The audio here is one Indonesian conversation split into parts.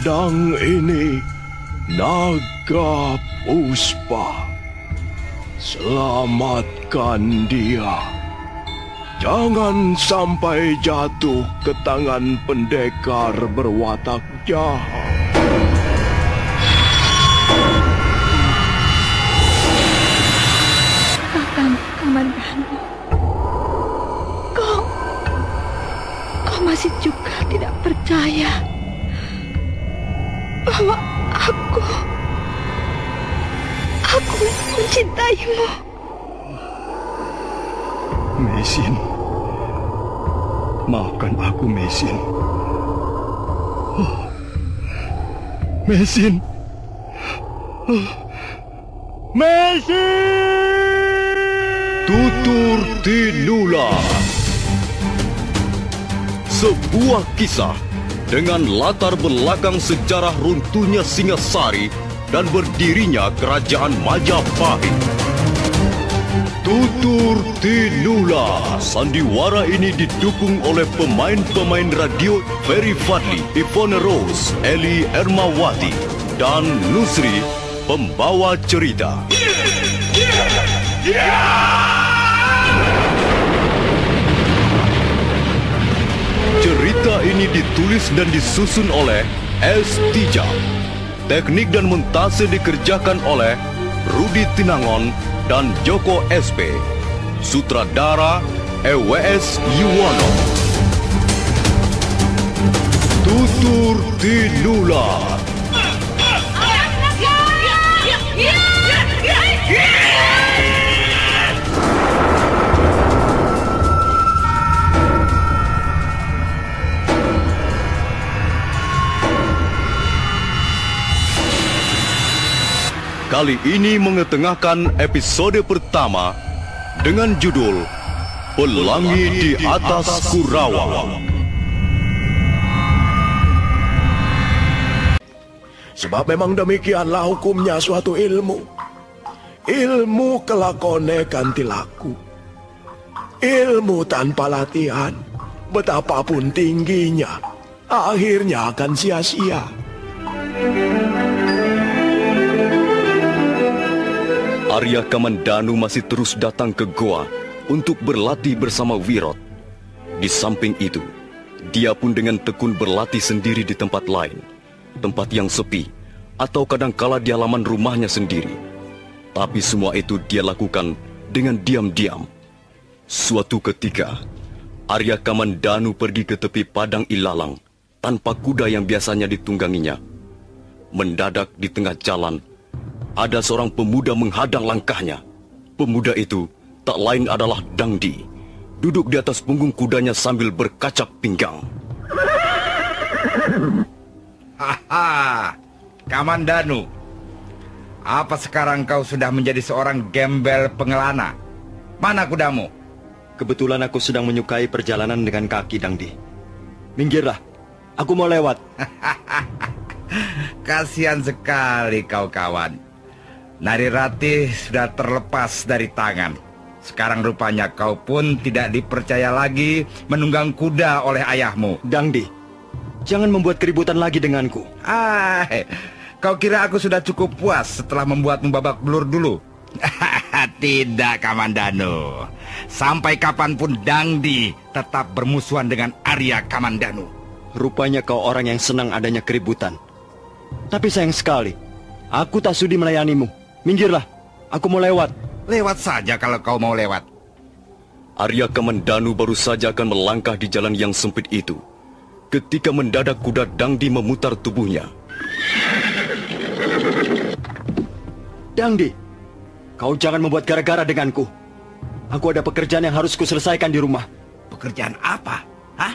pedang ini naga puspa. Selamatkan dia. Jangan sampai jatuh ke tangan pendekar berwatak jahat. Kakang Kamandanu, kau masih juga tidak percaya bahwa aku mencintaimu. Mesin, maafkan aku, Mesin. Mesin. Mesin! Tutur Tinula. Sebuah kisah dengan latar belakang sejarah runtuhnya Singasari dan berdirinya Kerajaan Majapahit. Tutur Tinula. Sandiwara ini didukung oleh pemain-pemain radio Ferry Fadli, Ivone Rose, Eli Ermawati, dan Nusri, pembawa cerita. Cerita ini ditulis dan disusun oleh S. Tijab. Teknik dan montase dikerjakan oleh Rudi Tinangon dan Joko SP. Sutradara EWS Yuwono. Tutur Tinula. Kali ini mengetengahkan episode pertama dengan judul Pelangi di Atas Kurawa. Sebab memang demikianlah hukumnya suatu ilmu. Ilmu kelakone ganti laku. Ilmu tanpa latihan, betapapun tingginya, akhirnya akan sia-sia. Arya Kamandanu masih terus datang ke goa untuk berlatih bersama Wirot. Di samping itu, dia pun dengan tekun berlatih sendiri di tempat lain, tempat yang sepi, atau kadangkala di halaman rumahnya sendiri. Tapi semua itu dia lakukan dengan diam-diam. Suatu ketika, Arya Kamandanu pergi ke tepi padang ilalang tanpa kuda yang biasanya ditungganginya. Mendadak di tengah jalan, ada seorang pemuda menghadang langkahnya. Pemuda itu tak lain adalah Dangdi, duduk di atas punggung kudanya sambil berkacak pinggang. Haha, Kamandanu, apa sekarang kau sudah menjadi seorang gembel pengelana? Mana kudamu? Kebetulan aku sedang menyukai perjalanan dengan kaki, Dangdi. Minggirlah, aku mau lewat. Kasihan sekali kau, kawan. Nari Ratih sudah terlepas dari tangan. Sekarang rupanya kau pun tidak dipercaya lagi menunggang kuda oleh ayahmu. Dangdi, jangan membuat keributan lagi denganku. Kau kira aku sudah cukup puas setelah membuatmu babak belur dulu? Tidak, Kamandanu. Sampai kapanpun Dangdi tetap bermusuhan dengan Arya Kamandanu. Rupanya kau orang yang senang adanya keributan. Tapi sayang sekali, aku tak sudi melayanimu. Minggirlah, aku mau lewat. Lewat saja kalau kau mau lewat. Arya Kamandanu baru saja akan melangkah di jalan yang sempit itu, ketika mendadak kuda Dangdi memutar tubuhnya. Dangdi, kau jangan membuat gara-gara denganku. Aku ada pekerjaan yang harus kuselesaikan di rumah. Pekerjaan apa? Hah?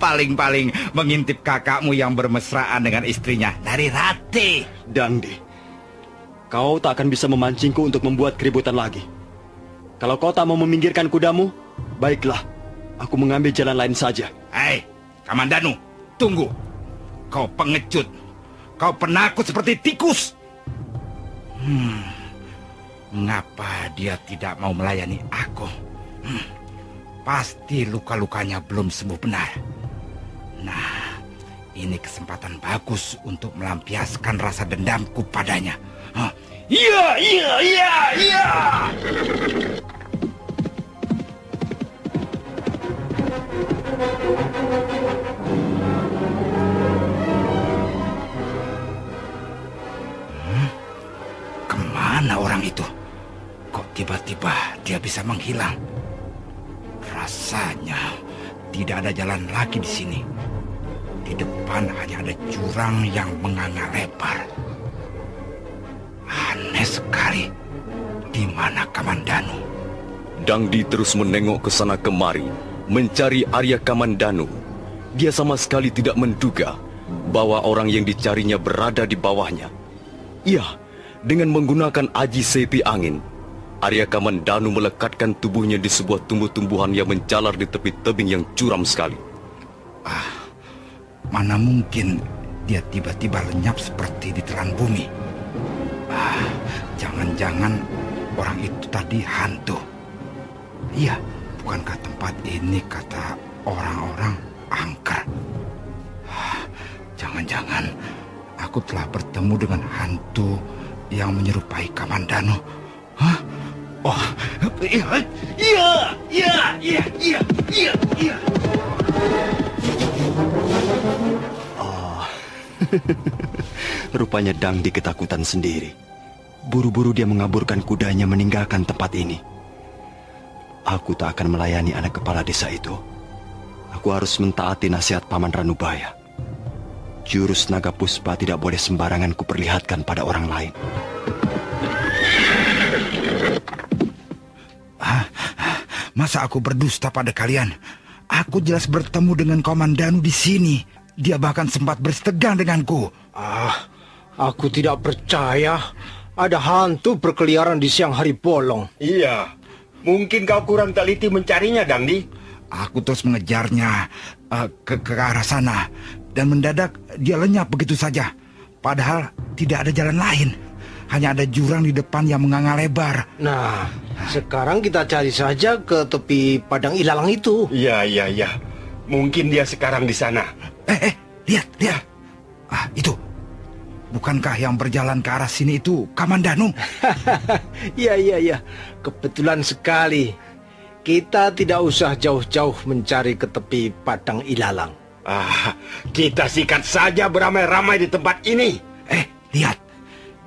Paling-paling mengintip kakakmu yang bermesraan dengan istrinya, Nari Ratih. Dangdi, kau tak akan bisa memancingku untuk membuat keributan lagi. Kalau kau tak mau meminggirkan kudamu, baiklah, aku mengambil jalan lain saja. Hei, Kamandanu, tunggu. Kau pengecut. Kau penakut seperti tikus. Mengapa dia tidak mau melayani aku? Pasti luka-lukanya belum sembuh benar. Nah, Ini kesempatan bagus untuk melampiaskan rasa dendamku padanya. Iya, iya, iya, iya. Kemana orang itu? Kok tiba-tiba dia bisa menghilang? Rasanya tidak ada jalan lagi di sini. Di depan hanya ada jurang yang menganga lebar. Aneh sekali. Di mana Kamandanu? Dangdi terus menengok ke sana kemari, mencari Arya Kamandanu. Dia sama sekali tidak menduga bahwa orang yang dicarinya berada di bawahnya. Iya, dengan menggunakan aji sepi angin, Arya Kamandanu melekatkan tubuhnya di sebuah tumbuh-tumbuhan yang menjalar di tepi tebing yang curam sekali. Mana mungkin dia tiba-tiba lenyap seperti ditelan bumi. Jangan-jangan orang itu tadi hantu. Iya, bukankah tempat ini kata orang-orang angker? Jangan-jangan aku telah bertemu dengan hantu yang menyerupai Kamandanu. Oh, iya, iya, iya, iya, iya, iya, iya. Rupanya Dangdi ketakutan sendiri. Buru-buru dia mengaburkan kudanya meninggalkan tempat ini. Aku tak akan melayani anak kepala desa itu. Aku harus mentaati nasihat Paman Ranubaya. Jurus naga puspa tidak boleh sembarangan kuperlihatkan pada orang lain. Masa aku berdusta pada kalian? Aku jelas bertemu dengan Kamandanu di sini. Dia bahkan sempat bersetegang denganku. Aku tidak percaya ada hantu berkeliaran di siang hari bolong. Iya, mungkin kau kurang teliti mencarinya, Dangdi. Aku terus mengejarnya ke arah sana. Dan mendadak dia lenyap begitu saja. Padahal tidak ada jalan lain. Hanya ada jurang di depan yang menganga lebar. Nah, sekarang kita cari saja ke tepi padang ilalang itu. Iya. Mungkin dia sekarang di sana. Lihat. Itu. Bukankah yang berjalan ke arah sini itu Kamandanu? Iya. Kebetulan sekali. Kita tidak usah jauh-jauh mencari ke tepi padang ilalang. Kita sikat saja beramai-ramai di tempat ini. Lihat.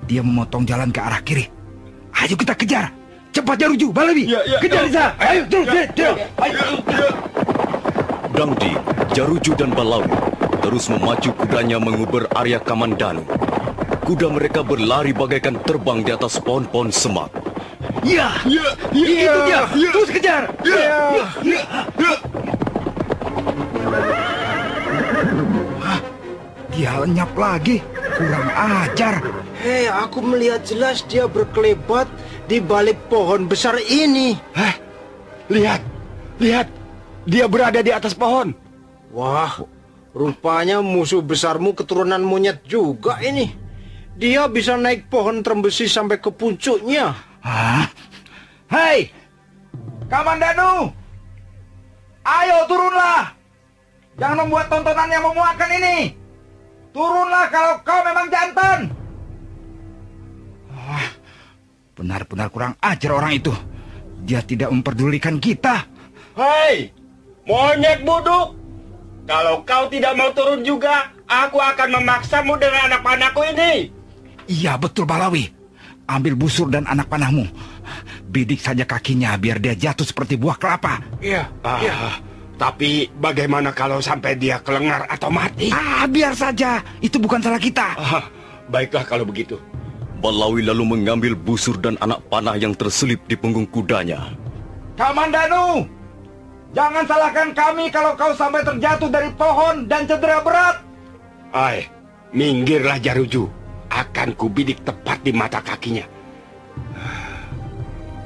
Dia memotong jalan ke arah kiri. Ayo kita kejar. Cepat Jaruju, Balawi. Kejar Risa. Ayo terus. Dangdi, Jaruju dan Balawi terus memacu kudanya menguber Arya Kamandanu. Kuda mereka berlari bagaikan terbang di atas pohon-pohon semak. Itu dia. Terus kejar. Dia lenyap lagi. Kurang ajar. Aku melihat jelas dia berkelebat di balik pohon besar ini. Lihat. Dia berada di atas pohon. Wah, rupanya musuh besarmu keturunan monyet juga ini. Dia bisa naik pohon trembesi sampai ke puncuknya. Hei, Kamandanu, ayo turunlah. Jangan membuat tontonan yang memuakkan ini. Turunlah kalau kau memang jantan. Benar-benar kurang ajar orang itu. Dia tidak memperdulikan kita. Hei, monyet bodoh. Kalau kau tidak mau turun juga, aku akan memaksamu dengan anak panahku ini. Iya betul Balawi. Ambil busur dan anak panahmu. Bidik saja kakinya biar dia jatuh seperti buah kelapa. Iya. Tapi bagaimana kalau sampai dia kelengar atau mati? Biar saja. Itu bukan salah kita. Baiklah kalau begitu. Balawi lalu mengambil busur dan anak panah yang terselip di punggung kudanya. Kamandanu, jangan salahkan kami kalau kau sampai terjatuh dari pohon dan cedera berat. Minggirlah Jaruju. Akan kubidik tepat di mata kakinya.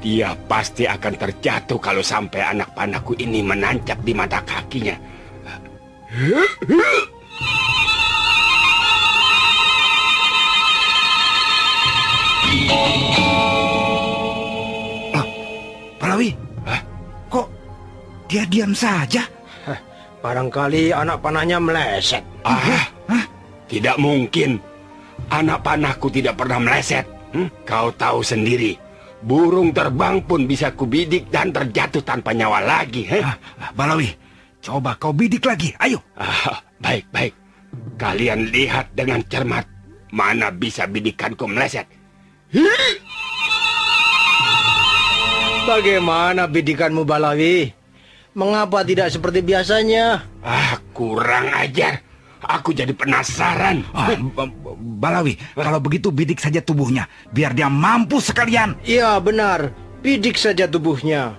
Dia pasti akan terjatuh kalau sampai anak panahku ini menancap di mata kakinya. Balawi, kok dia diam saja? Barangkali anak panahnya meleset. Tidak mungkin. Anak panahku tidak pernah meleset. Kau tahu sendiri, burung terbang pun bisa kubidik dan terjatuh tanpa nyawa lagi. Balawi, coba kau bidik lagi, ayo. Baik. Kalian lihat dengan cermat. Mana bisa bidikanku meleset. Bagaimana bidikanmu, Balawi? Mengapa tidak seperti biasanya? Kurang ajar. Aku jadi penasaran. Balawi, kalau begitu bidik saja tubuhnya, biar dia mampus sekalian. Iya, benar. Bidik saja tubuhnya.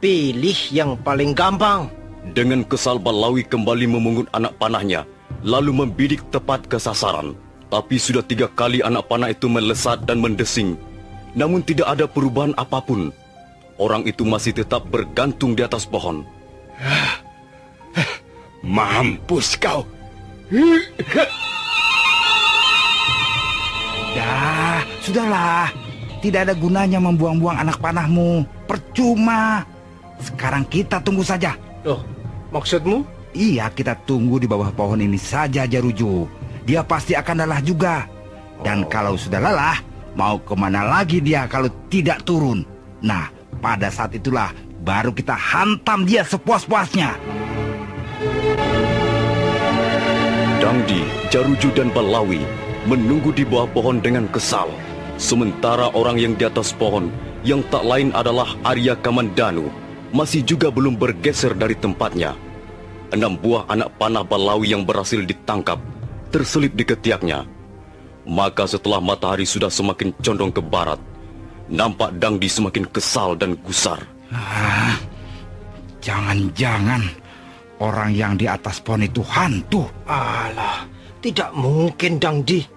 Pilih yang paling gampang. Dengan kesal, Balawi kembali memungut anak panahnya, lalu membidik tepat ke sasaran. Tapi sudah 3 kali anak panah itu melesat dan mendesing. Namun tidak ada perubahan apapun. Orang itu masih tetap bergantung di atas pohon. Mampus kau. Sudahlah. Tidak ada gunanya membuang-buang anak panahmu. Percuma. Sekarang kita tunggu saja. Loh, maksudmu? Iya, kita tunggu di bawah pohon ini saja, Jaruju. Dia pasti akan lelah juga. Dan kalau sudah lelah, mau kemana lagi dia kalau tidak turun? Nah, pada saat itulah baru kita hantam dia sepuas-puasnya. Dangdi, Jaruju dan Balawi menunggu di bawah pohon dengan kesal. Sementara orang yang di atas pohon, yang tak lain adalah Arya Kamandanu, masih juga belum bergeser dari tempatnya. 6 buah anak panah Balawi yang berhasil ditangkap terselip di ketiaknya. Maka setelah matahari sudah semakin condong ke barat, nampak Dangdi semakin kesal dan gusar. Jangan-jangan orang yang di atas pohon itu hantu. Alah, tidak mungkin, Dangdi.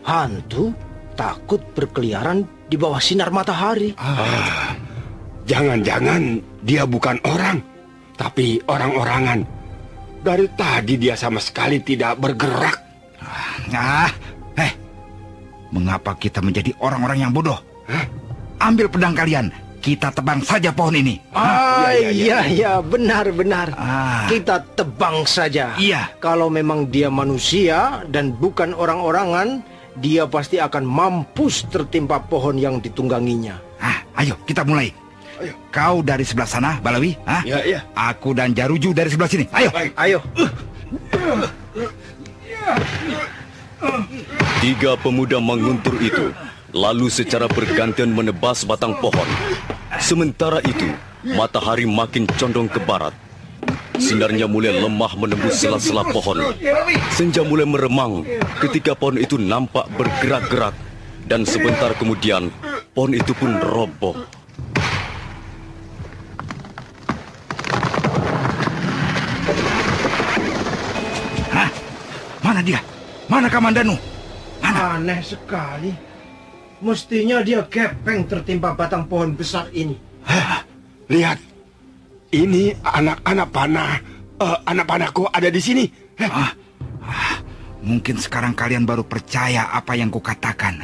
Hantu takut berkeliaran di bawah sinar matahari. Jangan-jangan dia bukan orang, tapi orang-orangan. Dari tadi dia sama sekali tidak bergerak. Mengapa kita menjadi orang-orang yang bodoh? Ambil pedang kalian, kita tebang saja pohon ini. Iya, benar. Kita tebang saja. Iya. Kalau memang dia manusia dan bukan orang-orangan, dia pasti akan mampus tertimpa pohon yang ditungganginya. Ayo, kita mulai. Ayo. Kau dari sebelah sana, Balawi. Iya. Aku dan Jaruju dari sebelah sini. Ayo. 3 pemuda menguntur itu lalu secara bergantian menebas batang pohon. Sementara itu, matahari makin condong ke barat. Sinarnya mulai lemah menembus sela-sela pohon. Senja mulai meremang ketika pohon itu nampak bergerak-gerak. Dan sebentar kemudian, pohon itu pun roboh. Mana dia? Mana Kamandanu? Aneh sekali. Mestinya dia gepeng tertimpa batang pohon besar ini. Lihat, ini anak-anak panah. Anak panahku ada di sini. Mungkin sekarang kalian baru percaya apa yang kukatakan.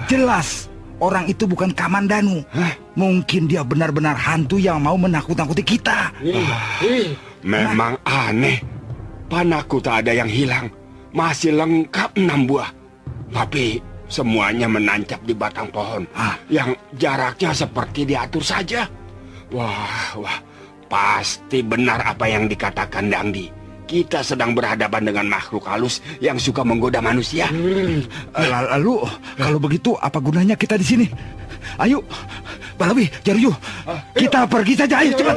Jelas, orang itu bukan Kamandanu. Mungkin dia benar-benar hantu yang mau menakut-nakuti kita. Memang aneh. Panahku tak ada yang hilang. Masih lengkap 6 buah. Tapi semuanya menancap di batang pohon. Yang jaraknya seperti diatur saja. Wah, pasti benar apa yang dikatakan Dangdi. Kita sedang berhadapan dengan makhluk halus yang suka menggoda manusia. Lalu, kalau begitu apa gunanya kita di sini? Ayo, Balawi, Jaruju, kita pergi saja. Ayo cepat.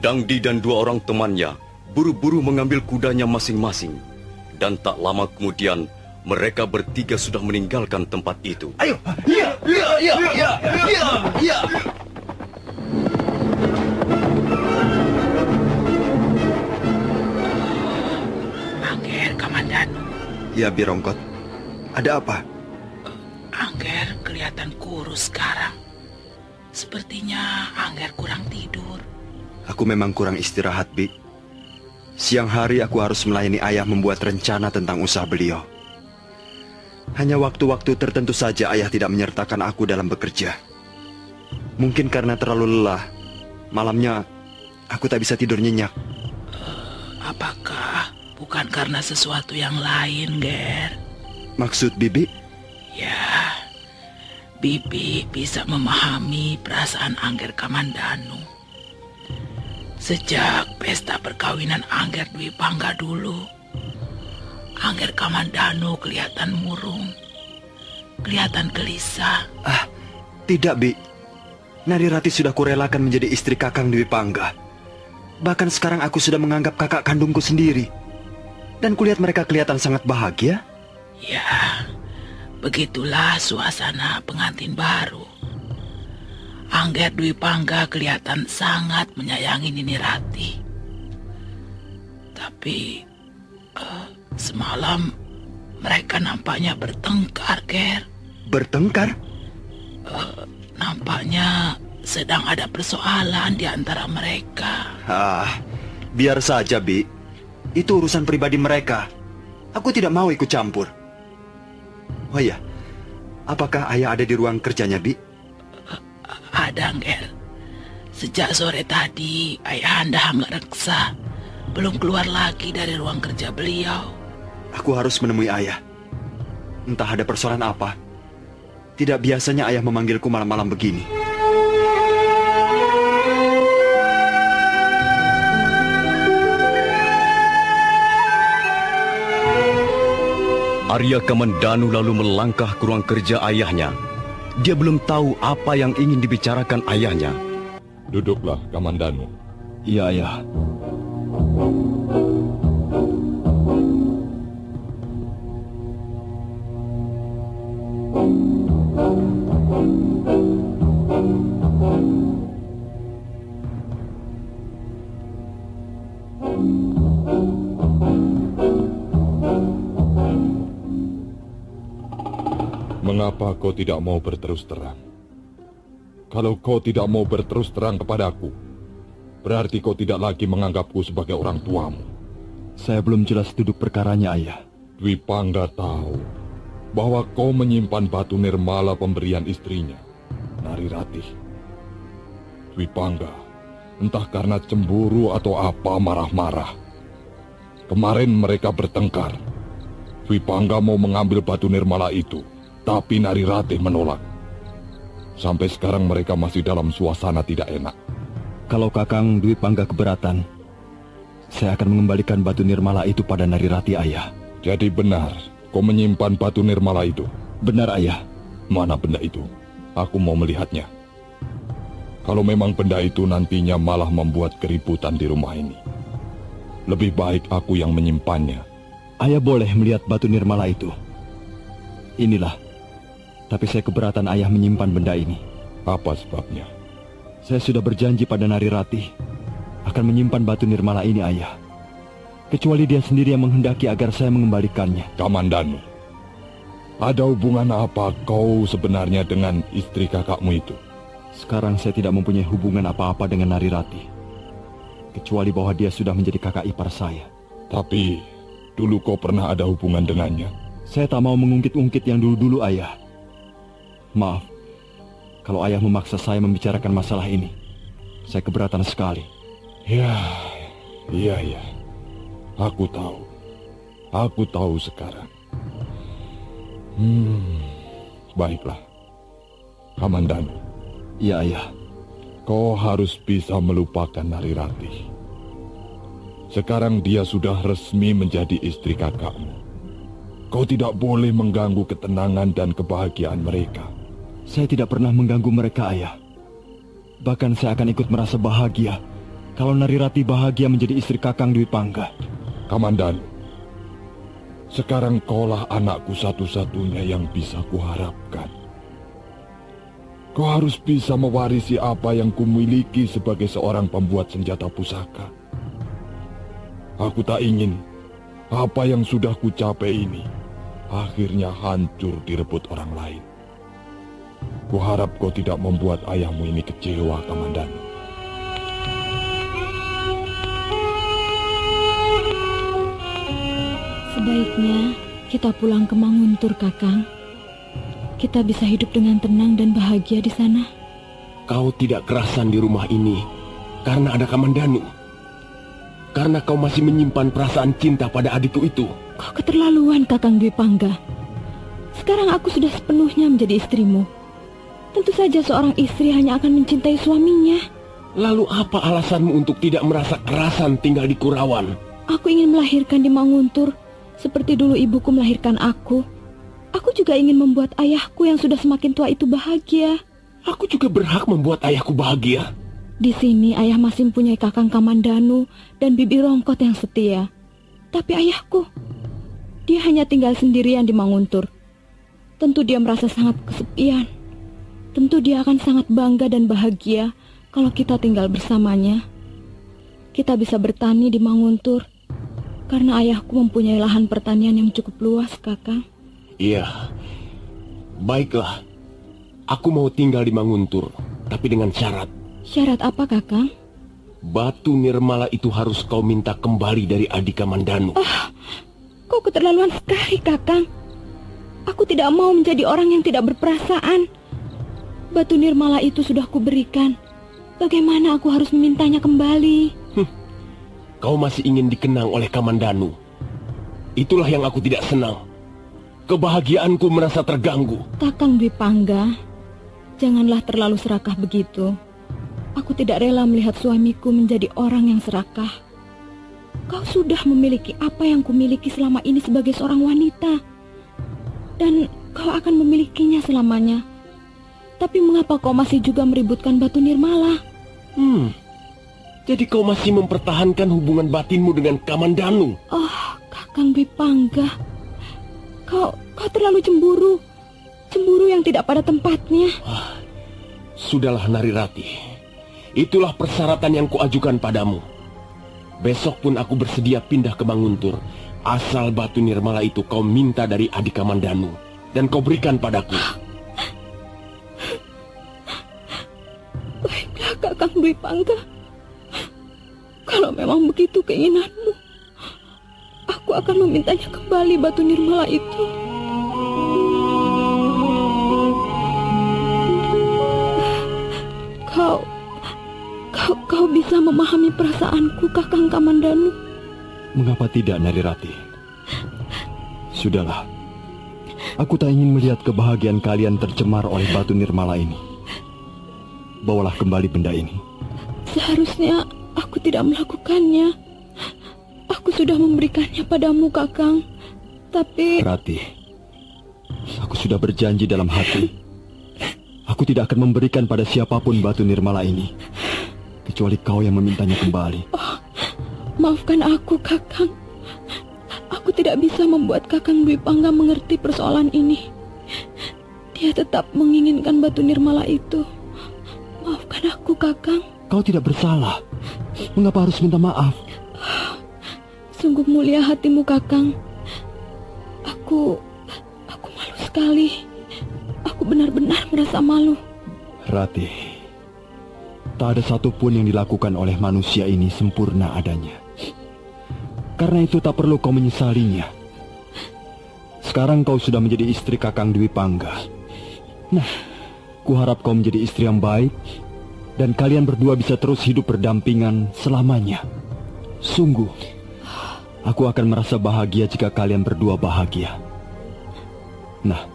Dangdi dan 2 orang temannya buru-buru mengambil kudanya masing-masing. Dan tak lama kemudian, mereka bertiga sudah meninggalkan tempat itu. Ayo. Angger, Kamandanu. Ya, Birongkot. Ada apa? Angger kelihatan kurus sekarang. Sepertinya Angger kurang tidur. Aku memang kurang istirahat, Bi. Siang hari aku harus melayani ayah membuat rencana tentang usaha beliau. Hanya waktu-waktu tertentu saja ayah tidak menyertakan aku dalam bekerja. Mungkin karena terlalu lelah, malamnya aku tak bisa tidur nyenyak. Apakah bukan karena sesuatu yang lain, Ger. Maksud Bibi? Ya, Bibi bisa memahami perasaan Angger Kamandanu. Sejak pesta perkawinan Angger Dwi Pangga dulu, Angger Kamandanu kelihatan murung, kelihatan gelisah. Tidak, Bi. Narirati sudah kurelakan menjadi istri Kakang Dwi Pangga. Bahkan sekarang aku sudah menganggap kakak kandungku sendiri. Dan kulihat mereka kelihatan sangat bahagia. Ya, begitulah suasana pengantin baru. Angger Dwi Pangga kelihatan sangat menyayangi Nini Rati. Tapi semalam mereka nampaknya bertengkar, Ger. Bertengkar? Nampaknya sedang ada persoalan di antara mereka. Biar saja, Bi. Itu urusan pribadi mereka. Aku tidak mau ikut campur. Oh iya, apakah ayah ada di ruang kerjanya, Bi? Ada, Ger. Sejak sore tadi, Ayahanda Hanggareksa belum keluar lagi dari ruang kerja beliau. Aku harus menemui ayah. Entah ada persoalan apa. Tidak biasanya ayah memanggilku malam-malam begini. Arya Kamandanu lalu melangkah ke ruang kerja ayahnya. Dia belum tahu apa yang ingin dibicarakan ayahnya. Duduklah, Kamandanu. Iya, ayah. Mengapa kau tidak mau berterus terang? Kalau kau tidak mau berterus terang kepadaku, berarti kau tidak lagi menganggapku sebagai orang tuamu. Saya belum jelas duduk perkaranya, ayah. Dwi Pangga tahu bahwa kau menyimpan batu nirmala pemberian istrinya, Narirati. Dwi Pangga, entah karena cemburu atau apa, marah-marah. Kemarin mereka bertengkar. Dwi Pangga mau mengambil batu nirmala itu, tapi Narirati menolak. Sampai sekarang mereka masih dalam suasana tidak enak. Kalau Kakang Dwi Pangga keberatan, saya akan mengembalikan batu nirmala itu pada Narirati, ayah. Jadi benar, kau menyimpan batu nirmala itu? Benar, ayah. Mana benda itu? Aku mau melihatnya. Kalau memang benda itu nantinya malah membuat keributan di rumah ini, lebih baik aku yang menyimpannya. Ayah boleh melihat batu nirmala itu. Inilah. Tapi saya keberatan ayah menyimpan benda ini. Apa sebabnya? Saya sudah berjanji pada Narirati akan menyimpan batu nirmala ini, ayah. Kecuali dia sendiri yang menghendaki agar saya mengembalikannya. Kamandanu, ada hubungan apa kau sebenarnya dengan istri kakakmu itu? Sekarang saya tidak mempunyai hubungan apa-apa dengan Narirati, kecuali bahwa dia sudah menjadi kakak ipar saya. Tapi dulu kau pernah ada hubungan dengannya? Saya tak mau mengungkit-ungkit yang dulu-dulu, ayah. Maaf, kalau ayah memaksa saya membicarakan masalah ini. Saya keberatan sekali. Iya. Aku tahu. Aku tahu sekarang. Baiklah. Kamandanu. Iya, ayah. Kau harus bisa melupakan Narirati. Sekarang dia sudah resmi menjadi istri kakakmu. Kau tidak boleh mengganggu ketenangan dan kebahagiaan mereka. Saya tidak pernah mengganggu mereka, ayah. Bahkan saya akan ikut merasa bahagia kalau Narirati bahagia menjadi istri Kakang Dwi Pangga. Kamandanu, sekarang kaulah anakku satu-satunya yang bisa kuharapkan. Kau harus bisa mewarisi apa yang kumiliki sebagai seorang pembuat senjata pusaka. Aku tak ingin apa yang sudah kucapai ini akhirnya hancur direbut orang lain. Kuharap kau tidak membuat ayahmu ini kecewa, Kamandanu. Sebaiknya kita pulang ke Manguntur, Kakang. Kita bisa hidup dengan tenang dan bahagia di sana. Kau tidak kerasan di rumah ini karena ada Kamandanu. karena kau masih menyimpan perasaan cinta pada adikku itu. Kau keterlaluan, Kakang Dwi Pangga. Sekarang aku sudah sepenuhnya menjadi istrimu. Tentu saja seorang istri hanya akan mencintai suaminya. Lalu apa alasanmu untuk tidak merasa kerasan tinggal di Kurawan? Aku ingin melahirkan di Manguntur, seperti dulu ibuku melahirkan aku. Aku juga ingin membuat ayahku yang sudah semakin tua itu bahagia. Aku juga berhak membuat ayahku bahagia. Di sini ayah masih mempunyai Kakang Kamandanu dan Bibi Rongkot yang setia. Tapi ayahku, dia hanya tinggal sendirian di Manguntur. Tentu dia merasa sangat kesepian. Tentu dia akan sangat bangga dan bahagia kalau kita tinggal bersamanya. Kita bisa bertani di Manguntur, karena ayahku mempunyai lahan pertanian yang cukup luas, Kakang. Iya, baiklah. Aku mau tinggal di Manguntur, tapi dengan syarat. Syarat apa, Kakang? Batu nirmala itu harus kau minta kembali dari Adi Kamandanu. Kau keterlaluan sekali, Kakang. Aku tidak mau menjadi orang yang tidak berperasaan. Batu nirmala itu sudah kuberikan. Bagaimana aku harus memintanya kembali? Kau masih ingin dikenang oleh Kamandanu. Itulah yang aku tidak senang. Kebahagiaanku merasa terganggu. Kakang Dwi Pangga, janganlah terlalu serakah begitu. Aku tidak rela melihat suamiku menjadi orang yang serakah. Kau sudah memiliki apa yang kumiliki selama ini sebagai seorang wanita. Dan kau akan memilikinya selamanya. Tapi mengapa kau masih juga meributkan Batu Nirmala? Jadi kau masih mempertahankan hubungan batinmu dengan Kamandanu? Kakang Dwi Pangga, kau terlalu cemburu. Cemburu yang tidak pada tempatnya. Sudahlah Narirati. Itulah persyaratan yang kuajukan padamu. Besok pun aku bersedia pindah ke Manguntur, asal Batu Nirmala itu kau minta dari Adi Kamandanu dan kau berikan padaku. Baiklah, Kakang Dwi Pangga. Kalau memang begitu keinginanmu, aku akan memintanya kembali Batu Nirmala itu. Kau bisa memahami perasaanku, Kakang Kamandanu. Mengapa tidak, Narirati? Sudahlah. Aku tak ingin melihat kebahagiaan kalian tercemar oleh Batu Nirmala ini. Bawalah kembali benda ini. Seharusnya aku tidak melakukannya. Aku sudah memberikannya padamu, Kakang. Tapi... Rati, aku sudah berjanji dalam hati. Aku tidak akan memberikan pada siapapun Batu Nirmala ini, kecuali kau yang memintanya kembali. Maafkan aku, Kakang. Aku tidak bisa membuat Kakang Dwi Pangga mengerti persoalan ini. Dia tetap menginginkan Batu Nirmala itu. Maafkan aku, Kakang. Kau tidak bersalah. Mengapa harus minta maaf? Sungguh mulia hatimu, Kakang. Aku malu sekali. Aku benar-benar merasa malu. Rati, tak ada satupun yang dilakukan oleh manusia ini sempurna adanya. Karena itu tak perlu kau menyesalinya. Sekarang kau sudah menjadi istri Kakang Dwi Pangga. Nah, kuharap kau menjadi istri yang baik, dan kalian berdua bisa terus hidup berdampingan selamanya. Sungguh, aku akan merasa bahagia jika kalian berdua bahagia. Nah,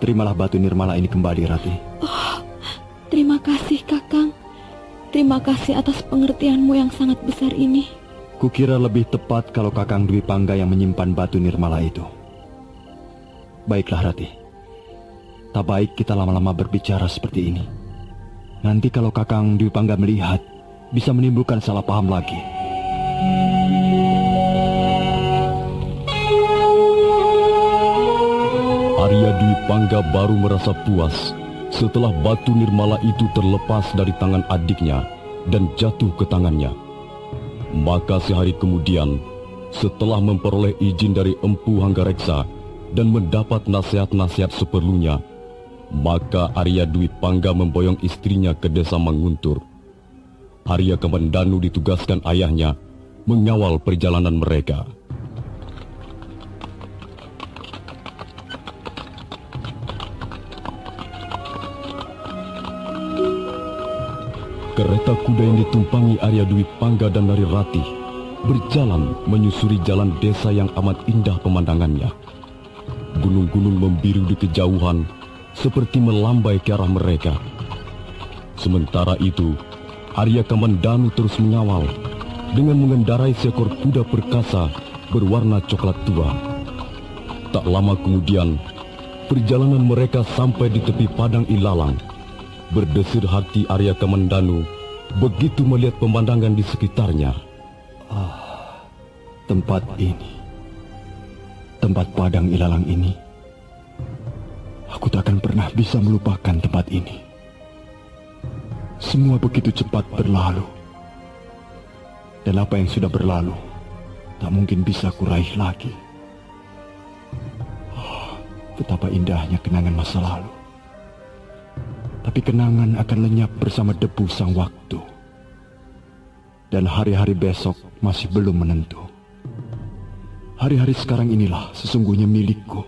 terimalah Batu Nirmala ini kembali, Rati. Terima kasih, Kakang. Terima kasih atas pengertianmu yang sangat besar ini. Kukira lebih tepat kalau Kakang Dwi Pangga yang menyimpan Batu Nirmala itu. Baiklah, Rati. Tak baik kita lama-lama berbicara seperti ini. Nanti kalau Kakang Dwi Pangga melihat, bisa menimbulkan salah paham lagi. Arya Dwi Pangga baru merasa puas setelah Batu Nirmala itu terlepas dari tangan adiknya dan jatuh ke tangannya. Maka sehari kemudian, setelah memperoleh izin dari Empu Hanggareksa dan mendapat nasihat-nasihat seperlunya, maka Arya Dwi Pangga memboyong istrinya ke desa Manguntur. Arya Kamandanu ditugaskan ayahnya mengawal perjalanan mereka. Kereta kuda yang ditumpangi Arya Dwi Pangga dan Narirati berjalan menyusuri jalan desa yang amat indah pemandangannya. Gunung-gunung membiru di kejauhan seperti melambai ke arah mereka. Sementara itu, Arya Kamandanu terus mengawal dengan mengendarai seekor kuda perkasa berwarna coklat tua. Tak lama kemudian, perjalanan mereka sampai di tepi padang ilalang. Berdesir hati Arya Kamandanu begitu melihat pemandangan di sekitarnya. Tempat ini, tempat padang ilalang ini, aku tak akan pernah bisa melupakan tempat ini. Semua begitu cepat berlalu, dan apa yang sudah berlalu tak mungkin bisa kuraih lagi. Betapa indahnya kenangan masa lalu. Tapi kenangan akan lenyap bersama debu sang waktu. Dan hari-hari besok masih belum menentu. Hari-hari sekarang inilah sesungguhnya milikku.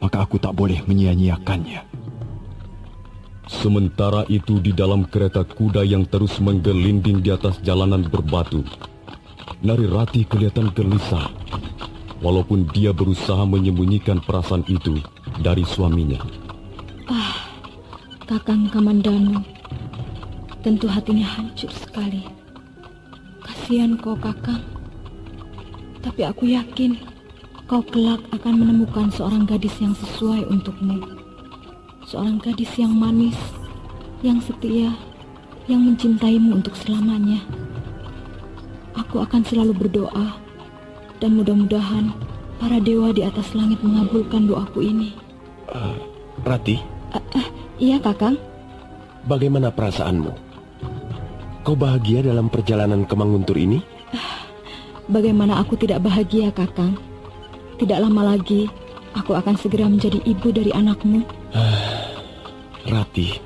Maka aku tak boleh menyia-nyiakannya. Sementara itu di dalam kereta kuda yang terus menggelinding di atas jalanan berbatu, Narirati kelihatan gelisah. Walaupun dia berusaha menyembunyikan perasaan itu dari suaminya. Kakang Kamandanu, tentu hatinya hancur sekali. Kasihan kau, Kakang. Tapi aku yakin kau kelak akan menemukan seorang gadis yang sesuai untukmu. Seorang gadis yang manis, yang setia, yang mencintaimu untuk selamanya. Aku akan selalu berdoa, dan mudah-mudahan para dewa di atas langit mengabulkan doaku ini. Rati? Iya, Kakang. Bagaimana perasaanmu? Kau bahagia dalam perjalanan ke Manguntur ini? Bagaimana aku tidak bahagia, Kakang? Tidak lama lagi, aku akan segera menjadi ibu dari anakmu. Rati,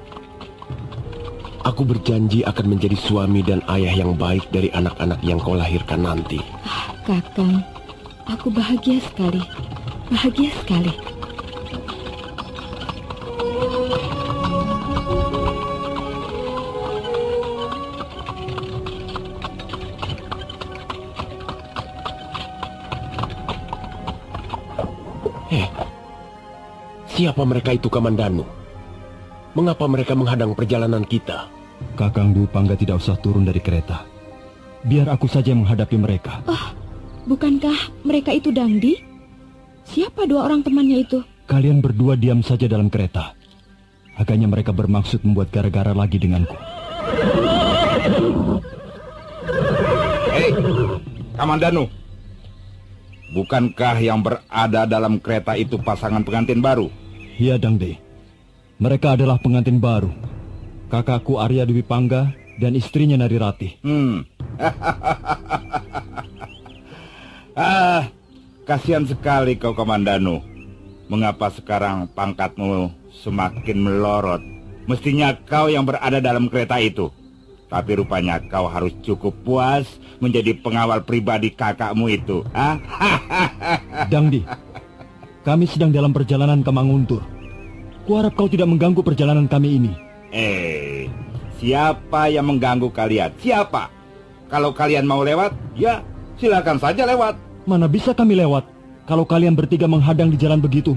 aku berjanji akan menjadi suami dan ayah yang baik dari anak-anak yang kau lahirkan nanti. Kakang, aku bahagia sekali. Bahagia sekali. Siapa mereka itu, Kamandanu? Mengapa mereka menghadang perjalanan kita? Kakang Dwi Pangga tidak usah turun dari kereta. Biar aku saja yang menghadapi mereka. Bukankah mereka itu Dangdi? Siapa dua orang temannya itu? Kalian berdua diam saja dalam kereta. Agaknya mereka bermaksud membuat gara-gara lagi denganku. Hei, Kamandanu. Bukankah yang berada dalam kereta itu pasangan pengantin baru? Iya, Dangdi. Mereka adalah pengantin baru. Kakakku Arya Dwi Pangga dan istrinya Narirati. Kasihan sekali kau, Kamandanu. Mengapa sekarang pangkatmu semakin melorot? Mestinya kau yang berada dalam kereta itu. Tapi rupanya kau harus cukup puas menjadi pengawal pribadi kakakmu itu. Dangdi, kami sedang dalam perjalanan ke Manguntur. Kuharap kau tidak mengganggu perjalanan kami ini. Siapa yang mengganggu kalian? Siapa? Kalau kalian mau lewat, ya silakan saja lewat. Mana bisa kami lewat kalau kalian bertiga menghadang di jalan begitu?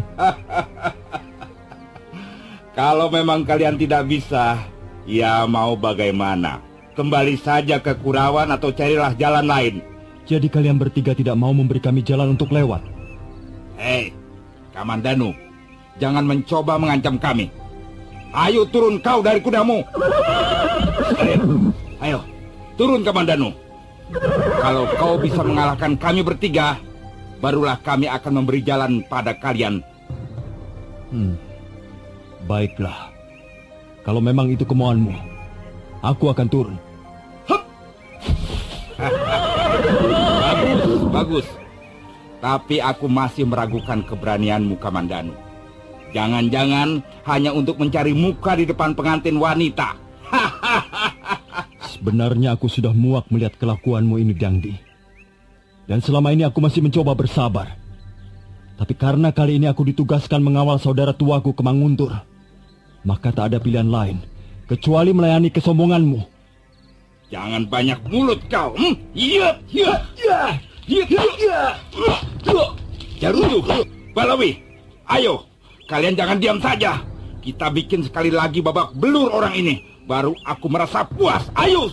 Kalau memang kalian tidak bisa, ya mau bagaimana? Kembali saja ke Kurawan atau carilah jalan lain. Jadi kalian bertiga tidak mau memberi kami jalan untuk lewat? Hei, Kamandanu, jangan mencoba mengancam kami. Ayo turun kau dari kudamu. Ayo, turun Kamandanu. Kalau kau bisa mengalahkan kami bertiga, barulah kami akan memberi jalan pada kalian. Baiklah. Kalau memang itu kemauanmu, aku akan turun. Bagus. Tapi aku masih meragukan keberanianmu, Kamandanu. Jangan-jangan hanya untuk mencari muka di depan pengantin wanita. Sebenarnya aku sudah muak melihat kelakuanmu ini, Dangdi. Dan selama ini aku masih mencoba bersabar. Tapi karena kali ini aku ditugaskan mengawal saudara tuaku ke Manguntur, maka tak ada pilihan lain kecuali melayani kesombonganmu. Jangan banyak mulut kau. Jaruju, Balawi, ayo, kalian jangan diam saja. Kita bikin sekali lagi babak belur orang ini. Baru aku merasa puas. Ayo.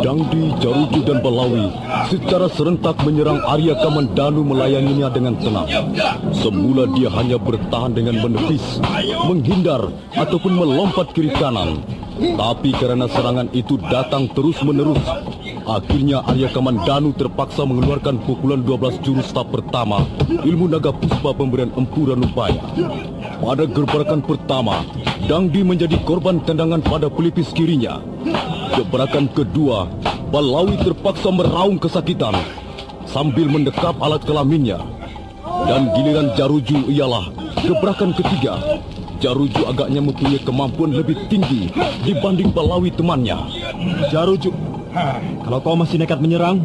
Dangdi, Jaruju, dan Balawi secara serentak menyerang Arya Kamandanu melayaninya dengan tenang. Semula dia hanya bertahan dengan menepis, menghindar, ataupun melompat kiri kanan. Tapi karena serangan itu datang terus-menerus, akhirnya Arya Kamandanu terpaksa mengeluarkan pukulan 12 jurus tahap pertama ilmu naga puspa pemberian Empu Ranupaya. Pada gebrakan pertama, Dangdi menjadi korban tendangan pada pelipis kirinya. Gebrakan kedua, Balawi terpaksa meraung kesakitan sambil mendekap alat kelaminnya. Dan giliran Jaruju ialah gebrakan ketiga. Jaruju agaknya mempunyai kemampuan lebih tinggi dibanding Balawi temannya. Jaruju, kalau kau masih nekat menyerang,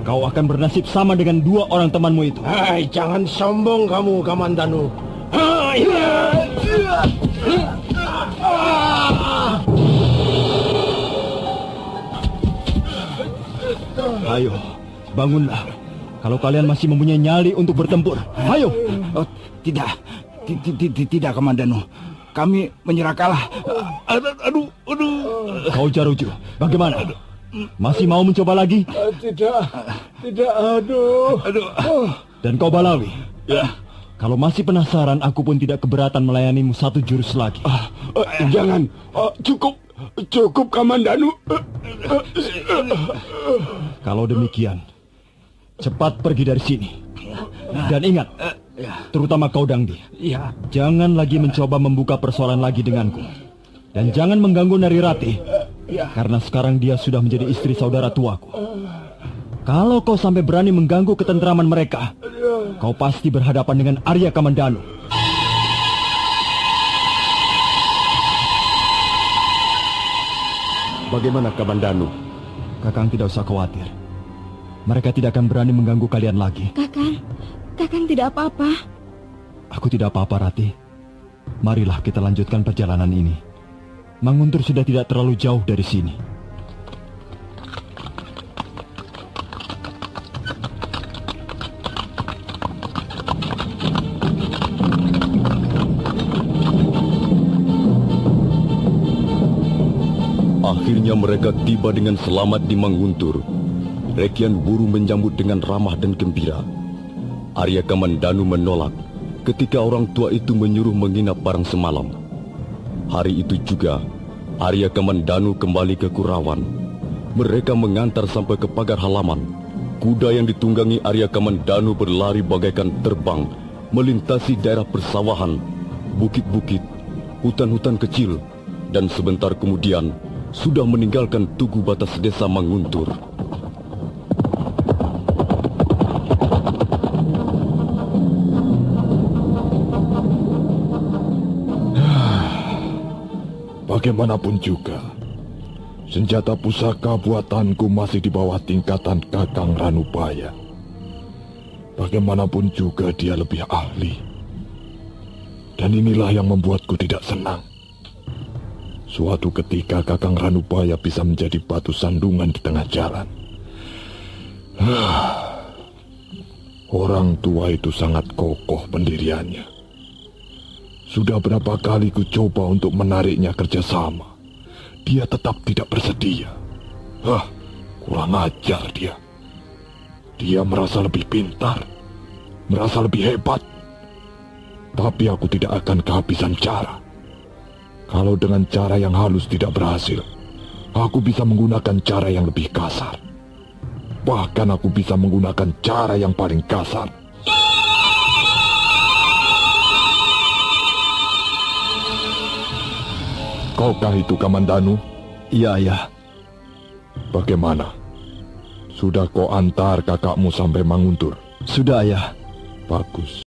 kau akan bernasib sama dengan dua orang temanmu itu. Hai, jangan sombong kamu, Kamandanu. Ayo, bangunlah. Kalau kalian masih mempunyai nyali untuk bertempur, ayo. Tidak, Kamandanu. Kami menyerah kalah. Aduh. Kau Jaruju, bagaimana? Masih mau mencoba lagi? Tidak, aduh. Dan kau Balawi? Ya. Kalau masih penasaran, aku pun tidak keberatan melayanimu 1 jurus lagi. Jangan, cukup Kamandanu. Kalau demikian, cepat pergi dari sini. Dan ingat, terutama kau Dangdi, jangan lagi mencoba membuka persoalan lagi denganku. Dan jangan mengganggu Narirati, karena sekarang dia sudah menjadi istri saudara tuaku. Kalau kau sampai berani mengganggu ketentraman mereka, kau pasti berhadapan dengan Arya Kamandanu. Bagaimana Kamandanu? Kakang tidak usah khawatir. Mereka tidak akan berani mengganggu kalian lagi. Kakang tidak apa-apa. Aku tidak apa-apa, Rati. Marilah kita lanjutkan perjalanan ini. Manguntur sudah tidak terlalu jauh dari sini. Akhirnya mereka tiba dengan selamat di Manguntur. Rekian Buru menyambut dengan ramah dan gembira. Arya Kamandanu menolak ketika orang tua itu menyuruh menginap barang semalam. Hari itu juga, Arya Kamandanu kembali ke Kurawan. Mereka mengantar sampai ke pagar halaman. Kuda yang ditunggangi Arya Kamandanu berlari bagaikan terbang, melintasi daerah persawahan, bukit-bukit, hutan-hutan kecil, dan sebentar kemudian sudah meninggalkan tugu batas desa Manguntur. Bagaimanapun juga, senjata pusaka buatanku masih di bawah tingkatan Kakang Ranupaya. Bagaimanapun juga dia lebih ahli. Dan inilah yang membuatku tidak senang. Suatu ketika Kakang Ranupaya bisa menjadi batu sandungan di tengah jalan. Orang tua itu sangat kokoh pendiriannya. Sudah berapa kali ku coba untuk menariknya kerjasama. Dia tetap tidak bersedia. Kurang ajar dia. Dia merasa lebih pintar, merasa lebih hebat. Tapi aku tidak akan kehabisan cara. Kalau dengan cara yang halus tidak berhasil, aku bisa menggunakan cara yang lebih kasar. Bahkan aku bisa menggunakan cara yang paling kasar. Kaukah itu Kamandanu? Iya, Ayah. Bagaimana? Sudah kau antar kakakmu sampai Manguntur? Sudah, Ayah. Bagus.